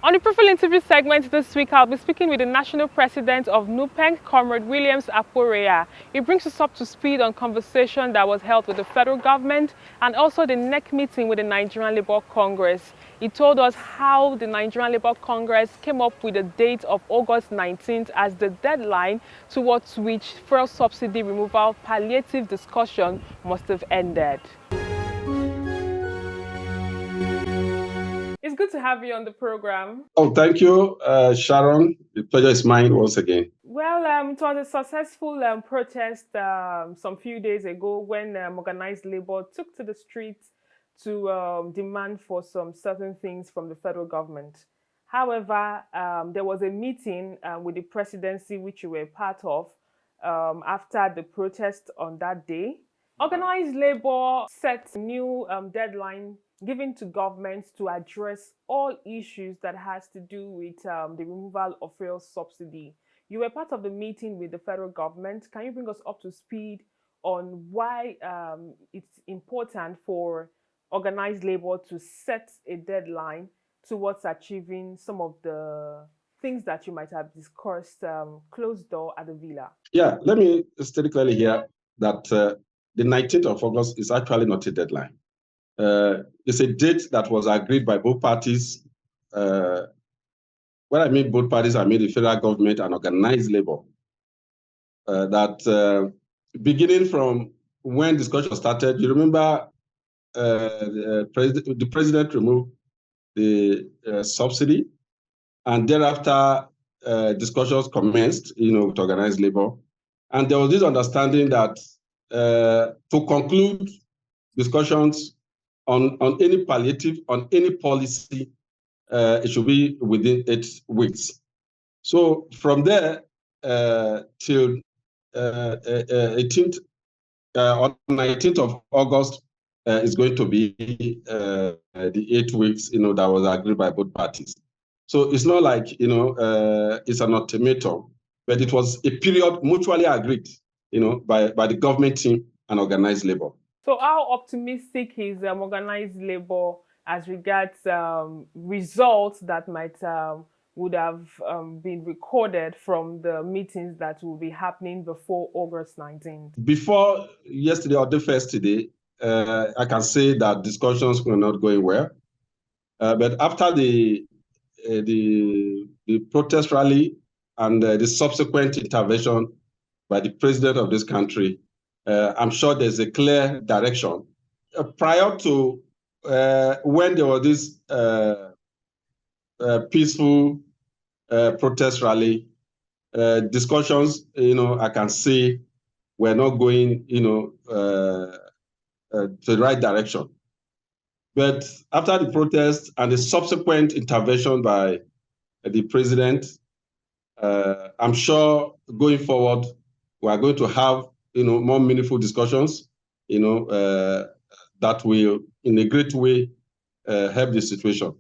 On the profile interview segment this week, I'll be speaking with the national president of NUPENG, Comrade Williams Aporeya. He brings us up to speed on conversation that was held with the federal government and also the NEC meeting with the Nigerian Labour Congress. He told us how the Nigerian Labour Congress came up with the date of August 19th as the deadline towards which fuel subsidy removal palliative discussion must have ended. It's good to have you on the program. Oh, thank you, Sharon. The pleasure is mine once again. Well, it was a successful protest some few days ago when organized labor took to the streets to demand for some certain things from the federal government. However, there was a meeting with the presidency, which you were part of, after the protest on that day. Organized labor set a new deadline given to governments to address all issues that has to do with the removal of fuel subsidy. You were part of the meeting with the federal government. Can you bring us up to speed on why it's important for organized labor to set a deadline towards achieving some of the things that you might have discussed closed door at the villa? Yeah, let me state clearly here that the 19th of August is actually not a deadline. It's a date that was agreed by both parties. When I mean both parties, I mean the federal government and organized labor. That beginning from when discussion started, you remember the president removed the subsidy, and thereafter discussions commenced, with organized labor. And there was this understanding that to conclude discussions on any palliative, on any policy, it should be within 8 weeks. So from there till 19th of August is going to be the 8 weeks, that was agreed by both parties. So it's not like, it's an ultimatum, but it was a period mutually agreed, by the government team and organized labor. So how optimistic is organized labor as regards results that might would have been recorded from the meetings that will be happening before August 19th? Before yesterday or the first day, I can say that discussions were not going well. But after the protest rally and the subsequent intervention by the president of this country, I'm sure there's a clear direction. Prior to when there was this peaceful protest rally, discussions, I can say were not going, to the right direction. But after the protest and the subsequent intervention by the president, I'm sure going forward, we are going to have, more meaningful discussions, that will, in a great way, help the situation.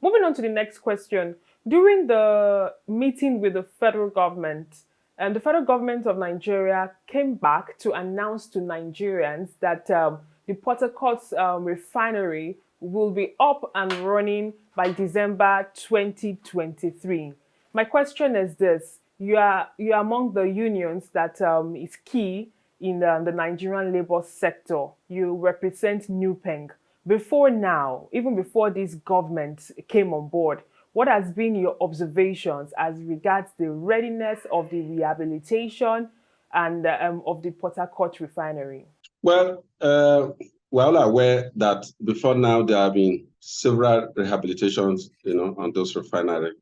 Moving on to the next question. During the meeting with the federal government, the federal government of Nigeria came back to announce to Nigerians that the Port Harcourt refinery will be up and running by December 2023. My question is this. You are among the unions that is key in the Nigerian labor sector. You represent NUPENG. Before now, even before this government came on board, what has been your observations as regards the readiness of the rehabilitation and of the Port Harcourt refinery? Well, we're all aware that before now there have been several rehabilitations, on those refineries.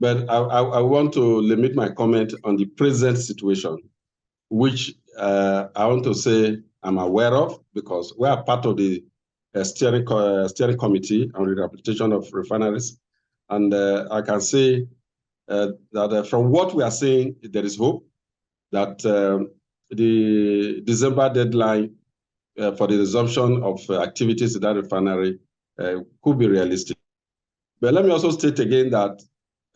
But I want to limit my comment on the present situation, which I want to say I'm aware of because we are part of the steering committee on the rehabilitation of refineries. And I can say that from what we are seeing, there is hope that the December deadline for the resumption of activities in that refinery could be realistic. But let me also state again that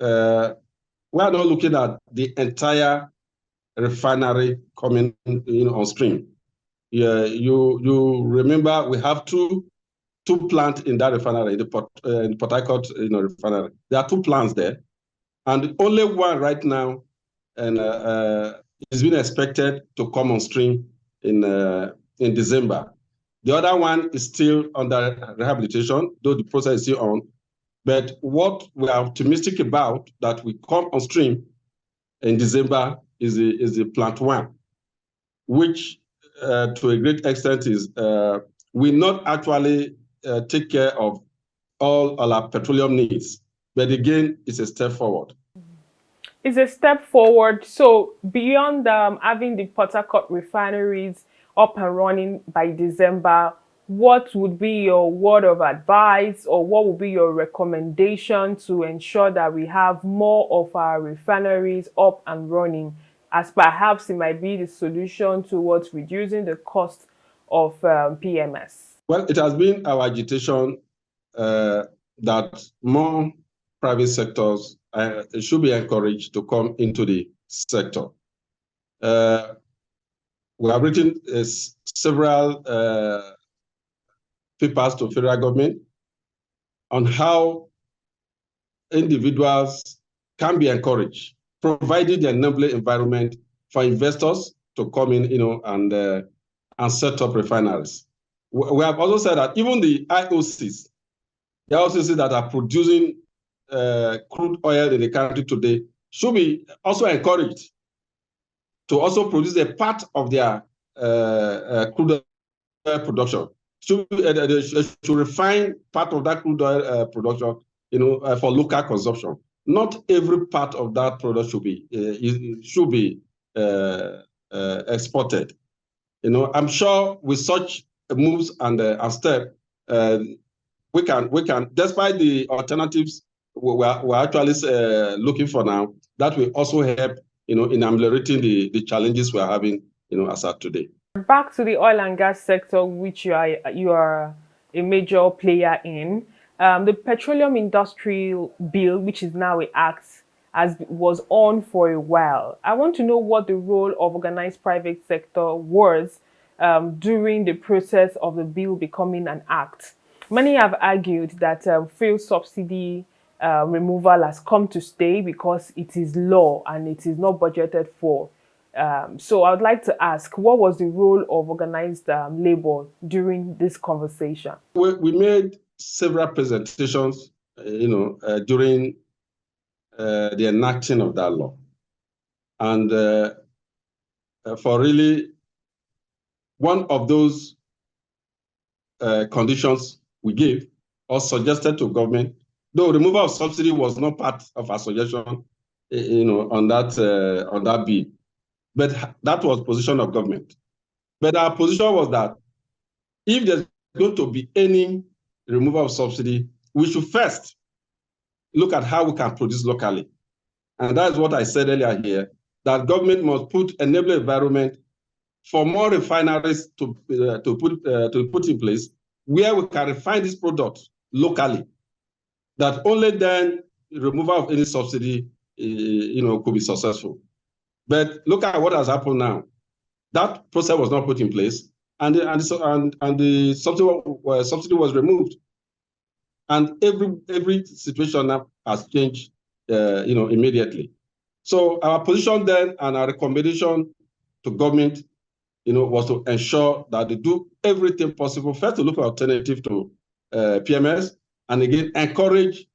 we are not looking at the entire refinery coming on stream. You remember we have two two plants in that refinery, in Port Harcourt, refinery. There are two plants there, and only one right now, and is being expected to come on stream in December. The other one is still under rehabilitation, though the process is still on. But what we are optimistic about that we come on stream in December is the plant one, which to a great extent is will not actually take care of all our petroleum needs. But again, it's a step forward. It's a step forward. So beyond having the Port Harcourt refineries up and running by December, what would be your word of advice, or what would be your recommendation to ensure that we have more of our refineries up and running, as perhaps it might be the solution towards reducing the cost of PMS? Well, it has been our agitation that more private sectors should be encouraged to come into the sector. We have written several papers to federal government on how individuals can be encouraged, provided the enabling environment for investors to come in, and set up refineries. We have also said that even the IOCs that are producing crude oil in the country today should be also encouraged to also produce a part of their crude oil production. They should refine part of that crude oil production, for local consumption. Not every part of that product should be exported. I'm sure with such moves and steps, we can, despite the alternatives we're actually looking for now, that will also help, in ameliorating the challenges we're having, as of today. Back to the oil and gas sector, which you are a major player in. The Petroleum Industrial Bill, which is now an act, was on for a while. I want to know what the role of organized private sector was during the process of the bill becoming an act. Many have argued that fuel subsidy removal has come to stay because it is law and it is not budgeted for. So I would like to ask, what was the role of organized labor during this conversation? We made several presentations, during the enacting of that law. And for really one of those conditions we gave or suggested to government, though removal of subsidy was not part of our suggestion, on that bill. But that was position of government. But our position was that if there's going to be any removal of subsidy, we should first look at how we can produce locally. And that's what I said earlier here, that government must put enabling environment for more refineries to put in place where we can refine this product locally. That only then removal of any subsidy, could be successful. But look at what has happened now. That process was not put in place, and the subsidy was removed, and every situation now has changed, immediately. So our position then and our recommendation to government, was to ensure that they do everything possible first to look for alternative to PMS, and again encourage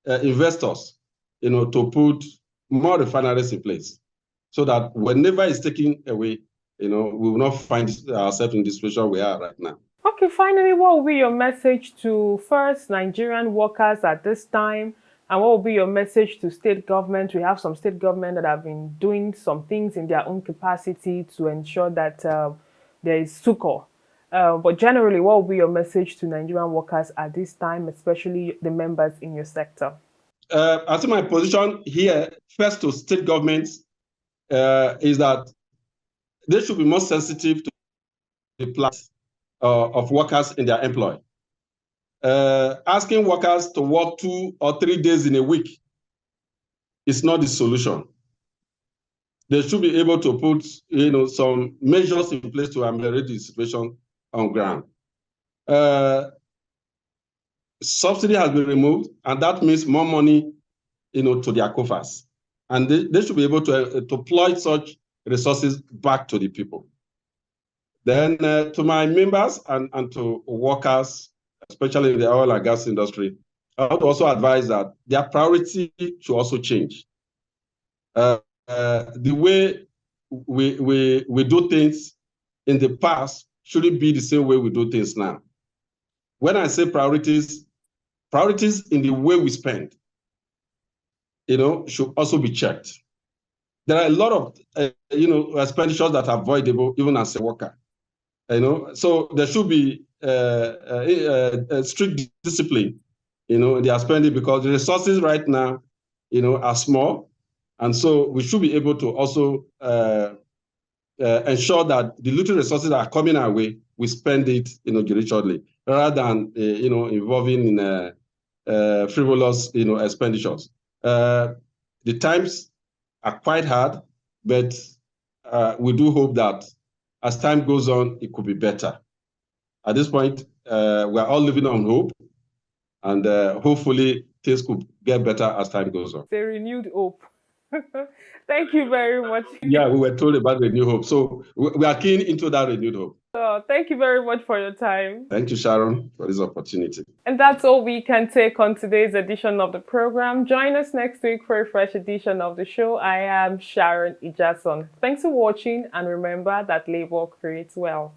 investors, to put more refineries in place, so that whenever it's taken away, we will not find ourselves in the situation we are right now. Okay, finally, what will be your message to first Nigerian workers at this time? And what will be your message to state government? We have some state government that have been doing some things in their own capacity to ensure that there is succor. But generally, what will be your message to Nigerian workers at this time, especially the members in your sector? I think my position here, first to state governments, is that they should be more sensitive to the plight of workers in their employ. Asking workers to work 2 or 3 days in a week is not the solution. They should be able to put, some measures in place to ameliorate the situation on ground. subsidy has been removed, and that means more money, to their coffers. And they should be able to deploy such resources back to the people. Then to my members and to workers, especially in the oil and gas industry, I would also advise that their priority should also change. The way we do things in the past shouldn't be the same way we do things now. When I say priorities in the way we spend, should also be checked. There are a lot of, expenditures that are avoidable even as a worker. So there should be a strict discipline, in their spending, because the resources right now, are small, and so we should be able to also ensure that the little resources that are coming our way, we spend it, judiciously, rather than involving in frivolous, expenditures. The times are quite hard, but we do hope that as time goes on, it could be better. At this point, we're all living on hope, and hopefully things could get better as time goes on. It's a renewed hope. Thank you very much. Yeah, we were told about renewed hope. So we are keen into that renewed hope. Thank you very much for your time. Thank you, Sharon, for this opportunity. And that's all we can take on today's edition of the program. Join us next week for a fresh edition of the show. I am Sharon Ijasan. Thanks for watching, and remember that labor creates wealth.